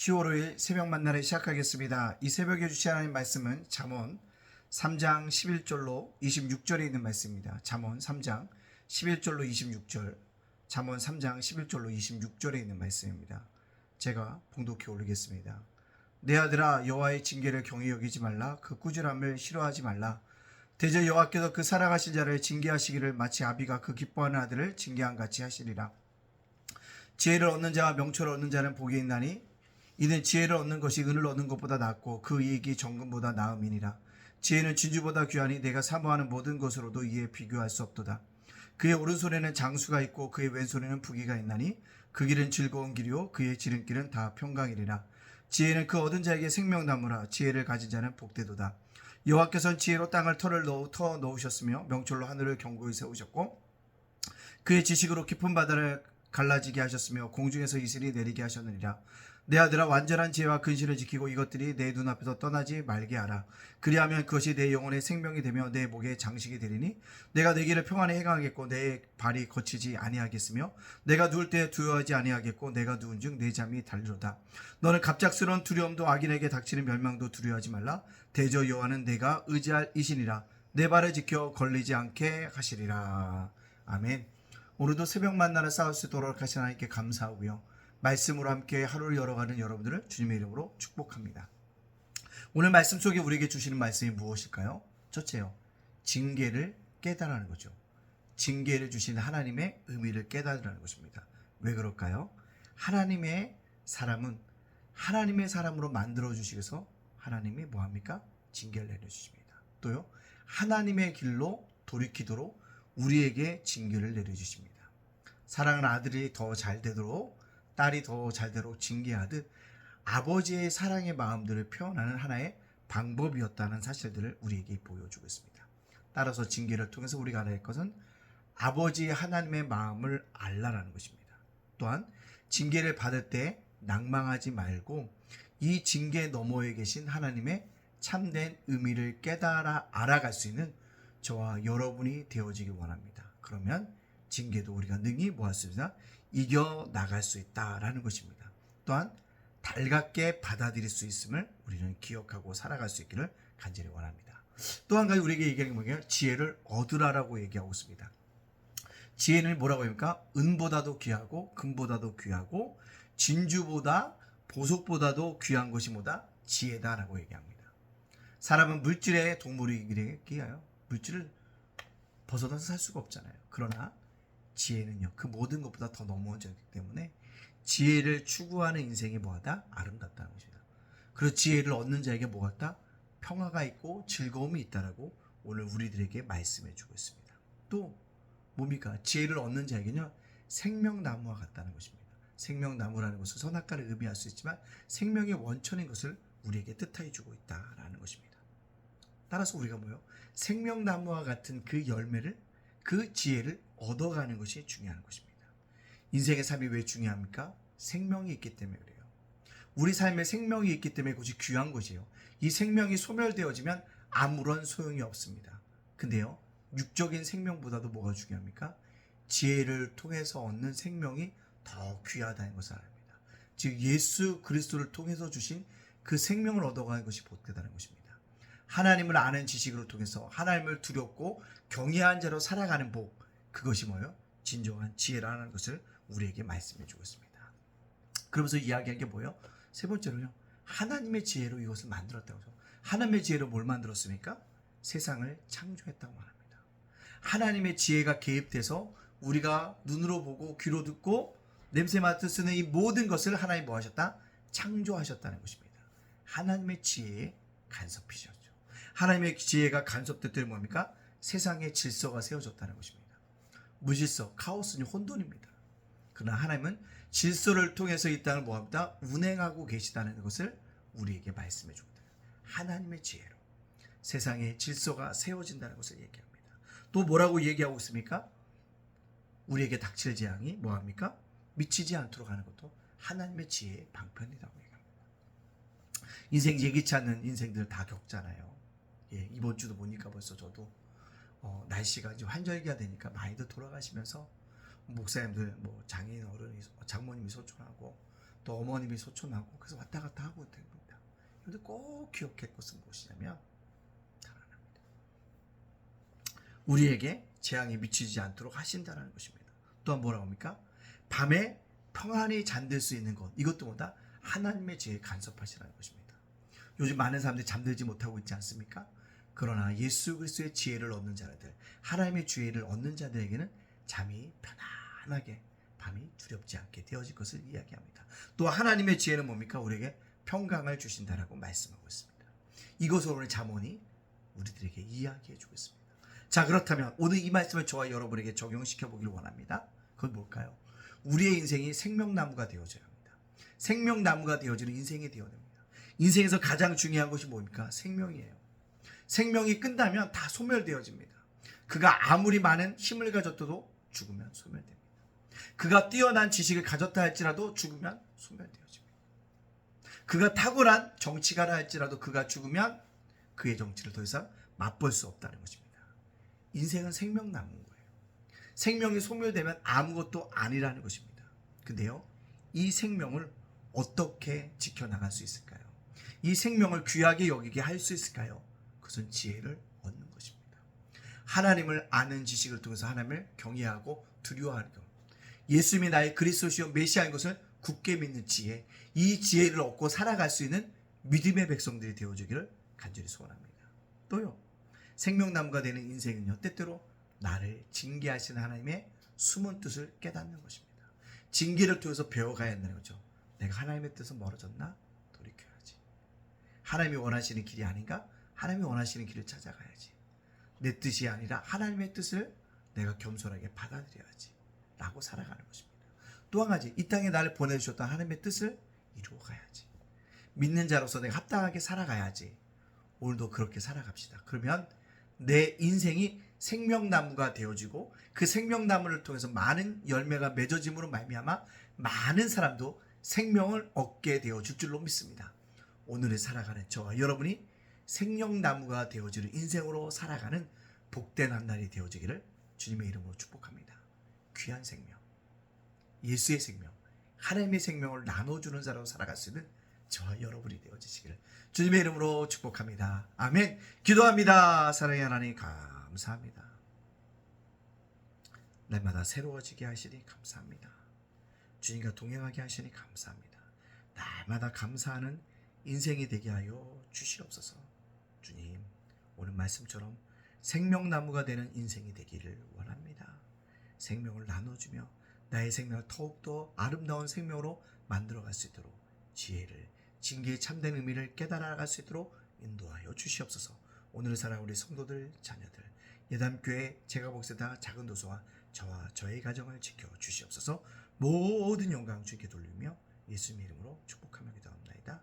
10월 5일 새벽 만나를 시작하겠습니다. 이 새벽에 주신 하나님 말씀은 잠언 3장 11절로 26절에 있는 말씀입니다. 잠언 3장 11절로 26절, 잠언 3장 11절로 26절에 있는 말씀입니다. 제가 봉독해 올리겠습니다. 내 아들아, 여호와의 징계를 경히 여기지 말라. 그 꾸지람을 싫어하지 말라. 대저 여호와께서 그 사랑하신 자를 징계하시기를 마치 아비가 그 기뻐하는 아들을 징계한 같이 하시리라. 지혜를 얻는 자와 명철을 얻는 자는 복이 있나니 이는 지혜를 얻는 것이 은을 얻는 것보다 낫고 그 이익이 정금보다 나음이니라. 지혜는 진주보다 귀하니 내가 사모하는 모든 것으로도 이에 비교할 수 없도다. 그의 오른손에는 장수가 있고 그의 왼손에는 부귀가 있나니 그 길은 즐거운 길이요 그의 지름길은 다 평강이리라. 지혜는 그 얻은 자에게 생명나무라. 지혜를 가진 자는 복되도다. 여호와께서는 지혜로 땅을 터 넣으셨으며 명철로 하늘을 견고히 세우셨고 그의 지식으로 깊은 바다를 갈라지게 하셨으며 공중에서 이슬이 내리게 하셨느니라. 내 아들아, 완전한 지혜와 근신을 지키고 이것들이 내 눈앞에서 떠나지 말게 하라. 그리하면 그것이 내 영혼의 생명이 되며 내 목의 장식이 되리니 내가 내 길을 평안히 행하겠고 내 발이 거치지 아니하겠으며 내가 누울 때 두려워하지 아니하겠고 내가 누운즉 내 잠이 달리로다. 너는 갑작스러운 두려움도 악인에게 닥치는 멸망도 두려워하지 말라. 대저 여호와는 내가 의지할 이신이라. 내 발을 지켜 걸리지 않게 하시리라. 아멘. 오늘도 새벽 만나를 쌓을 수 있도록 하신 하나님께 감사하고요. 말씀으로 함께 하루를 열어가는 여러분들을 주님의 이름으로 축복합니다. 오늘 말씀 속에 우리에게 주시는 말씀이 무엇일까요? 첫째요, 징계를 깨달으라는 거죠. 징계를 주시는 하나님의 의미를 깨달으라는 것입니다. 왜 그럴까요? 하나님의 사람은 하나님의 사람으로 만들어 주시면서 하나님이 뭐합니까? 징계를 내려주십니다. 또요, 하나님의 길로 돌이키도록 우리에게 징계를 내려주십니다. 사랑하는 아들이 더 잘 되도록, 딸이 더 잘 되도록 징계하듯 아버지의 사랑의 마음들을 표현하는 하나의 방법이었다는 사실들을 우리에게 보여주고 있습니다. 따라서 징계를 통해서 우리가 알아야 할 것은 아버지의 하나님의 마음을 알라라는 것입니다. 또한 징계를 받을 때 낭망하지 말고 이 징계 너머에 계신 하나님의 참된 의미를 깨달아 알아갈 수 있는 저와 여러분이 되어지길 원합니다. 그러면 징계도 우리가 능히 뭐 할 수 있나? 이겨나갈 수 있다라는 것입니다. 또한 달갑게 받아들일 수 있음을 우리는 기억하고 살아갈 수 있기를 간절히 원합니다. 또 한 가지 우리에게 얘기하는 게 뭐냐면 지혜를 얻으라라고 얘기하고 있습니다. 지혜는 뭐라고 합니까? 은보다도 귀하고 금보다도 귀하고 진주보다 보석보다도 귀한 것이 뭐다? 지혜다라고 얘기합니다. 사람은 물질의 동물이기에 귀해요. 물질을 벗어나서 살 수가 없잖아요. 그러나 지혜는요, 그 모든 것보다 더 넘어졌기 때문에 지혜를 추구하는 인생이 뭐하다? 아름답다는 것입니다. 그리고 지혜를 얻는 자에게 뭐같다? 평화가 있고 즐거움이 있다라고 오늘 우리들에게 말씀해 주고 있습니다. 또 뭡니까? 지혜를 얻는 자에게는 생명나무와 같다는 것입니다. 생명나무라는 것은 선악과를 의미할 수 있지만 생명의 원천인 것을 우리에게 뜻하여 주고 있다라는 것입니다. 따라서 우리가 뭐요? 생명나무와 같은 그 열매를, 그 지혜를 얻어가는 것이 중요한 것입니다. 인생의 삶이 왜 중요합니까? 생명이 있기 때문에 그래요. 우리 삶에 생명이 있기 때문에 그것이 귀한 것이에요. 이 생명이 소멸되어지면 아무런 소용이 없습니다. 근데요, 육적인 생명보다도 뭐가 중요합니까? 지혜를 통해서 얻는 생명이 더 귀하다는 것을 압니다. 즉 예수 그리스도를 통해서 주신 그 생명을 얻어가는 것이 복되다는 것입니다. 하나님을 아는 지식으로 통해서 하나님을 두렵고 경외한 자로 살아가는 복, 그것이 뭐예요? 진정한 지혜라는 것을 우리에게 말씀해 주고 있습니다. 그러면서 이야기한 게 뭐예요? 세 번째로요, 하나님의 지혜로 이것을 만들었다고 해서, 하나님의 지혜로 뭘 만들었습니까? 세상을 창조했다고 말합니다. 하나님의 지혜가 개입돼서 우리가 눈으로 보고 귀로 듣고 냄새 맡을 수 있는 이 모든 것을 하나님이 뭐 하셨다? 창조하셨다는 것입니다. 하나님의 지혜에 간섭이셨죠. 하나님의 지혜가 간섭됐더니 뭡니까? 세상의 질서가 세워졌다는 것입니다. 무질서, 카오스는 혼돈입니다. 그러나 하나님은 질서를 통해서 이 땅을 뭐합니다? 운행하고 계시다는 것을 우리에게 말씀해 줍니다. 하나님의 지혜로 세상의 질서가 세워진다는 것을 얘기합니다. 또 뭐라고 얘기하고 있습니까? 우리에게 닥칠 재앙이 뭐합니까? 미치지 않도록 하는 것도 하나님의 지혜의 방편이라고 얘기합니다. 인생 예기치 않는 인생들 다 겪잖아요. 이번 주도 보니까 벌써 저도 날씨가 이제 환절기가 되니까 많이들 돌아가시면서 목사님들, 뭐 장인 어른이, 장모님이 소천하고 또 어머님이 소천하고 그래서 왔다 갔다 하고 됩니다. 근데 꼭 기억할 것은 무엇이냐면 우리에게 재앙이 미치지 않도록 하신다는 것입니다. 또한 뭐라고 합니까? 밤에 평안히 잠들 수 있는 것, 이것도 뭐다? 하나님의 지혜에 간섭하시라는 것입니다. 요즘 많은 사람들이 잠들지 못하고 있지 않습니까? 그러나 예수 그리스도의 지혜를 얻는 자들, 하나님의 지혜를 얻는 자들에게는 잠이 편안하게 밤이 두렵지 않게 되어질 것을 이야기합니다. 또 하나님의 지혜는 뭡니까? 우리에게 평강을 주신다라고 말씀하고 있습니다. 이것을 오늘 잠언이 우리들에게 이야기해 주고 있습니다. 자, 그렇다면 오늘 이 말씀을 저와 여러분에게 적용시켜 보기를 원합니다. 그건 뭘까요? 우리의 인생이 생명나무가 되어져야 합니다. 생명나무가 되어지는 인생이 되어야 됩니다. 인생에서 가장 중요한 것이 뭡니까? 생명이에요. 생명이 끝나면 다 소멸되어집니다. 그가 아무리 많은 힘을 가졌어도 죽으면 소멸됩니다. 그가 뛰어난 지식을 가졌다 할지라도 죽으면 소멸되어집니다. 그가 탁월한 정치가라 할지라도 그가 죽으면 그의 정치를 더 이상 맛볼 수 없다는 것입니다. 인생은 생명나무인 거예요. 생명이 소멸되면 아무것도 아니라는 것입니다. 근데요, 이 생명을 어떻게 지켜나갈 수 있을까요? 이 생명을 귀하게 여기게 할 수 있을까요? 그것은 지혜를 얻는 것입니다. 하나님을 아는 지식을 통해서 하나님을 경외하고 두려워하는 것, 예수님이 나의 그리스도시요 메시아인 것을 굳게 믿는 지혜, 이 지혜를 얻고 살아갈 수 있는 믿음의 백성들이 되어주기를 간절히 소원합니다. 또요, 생명나무가 되는 인생은요, 때때로 나를 징계하시는 하나님의 숨은 뜻을 깨닫는 것입니다. 징계를 통해서 배워가야 한다는 거죠. 내가 하나님의 뜻은 멀어졌나? 돌이켜야지. 하나님이 원하시는 길이 아닌가? 하나님이 원하시는 길을 찾아가야지. 내 뜻이 아니라 하나님의 뜻을 내가 겸손하게 받아들여야지 라고 살아가는 것입니다. 또 한 가지, 이 땅에 나를 보내주셨던 하나님의 뜻을 이루어가야지. 믿는 자로서 내가 합당하게 살아가야지. 오늘도 그렇게 살아갑시다. 그러면 내 인생이 생명나무가 되어지고 그 생명나무를 통해서 많은 열매가 맺어짐으로 말미암아 많은 사람도 생명을 얻게 되어질 줄로 믿습니다. 오늘을 살아가는 저와 여러분이 생명나무가 되어지는 인생으로 살아가는 복된 한 날이 되어지기를 주님의 이름으로 축복합니다. 귀한 생명, 예수의 생명, 하나님의 생명을 나눠주는 자로 살아갈 수 있는 저와 여러분이 되어지시기를 주님의 이름으로 축복합니다. 아멘. 기도합니다. 사랑의 하나님 감사합니다. 날마다 새로워지게 하시니 감사합니다. 주님과 동행하게 하시니 감사합니다. 날마다 감사하는 인생이 되게 하여 주시옵소서. 주님, 오늘 말씀처럼 생명나무가 되는 인생이 되기를 원합니다. 생명을 나눠주며 나의 생명을 더욱더 아름다운 생명으로 만들어갈 수 있도록 지혜를, 징계의 참된 의미를 깨달아갈 수 있도록 인도하여 주시옵소서. 오늘 살아온 우리 성도들, 자녀들, 예담교회 제가복세다 작은 도서와 저와 저의 가정을 지켜 주시옵소서. 모든 영광 주께 돌리며 예수님의 이름으로 축복하며 기도합니다.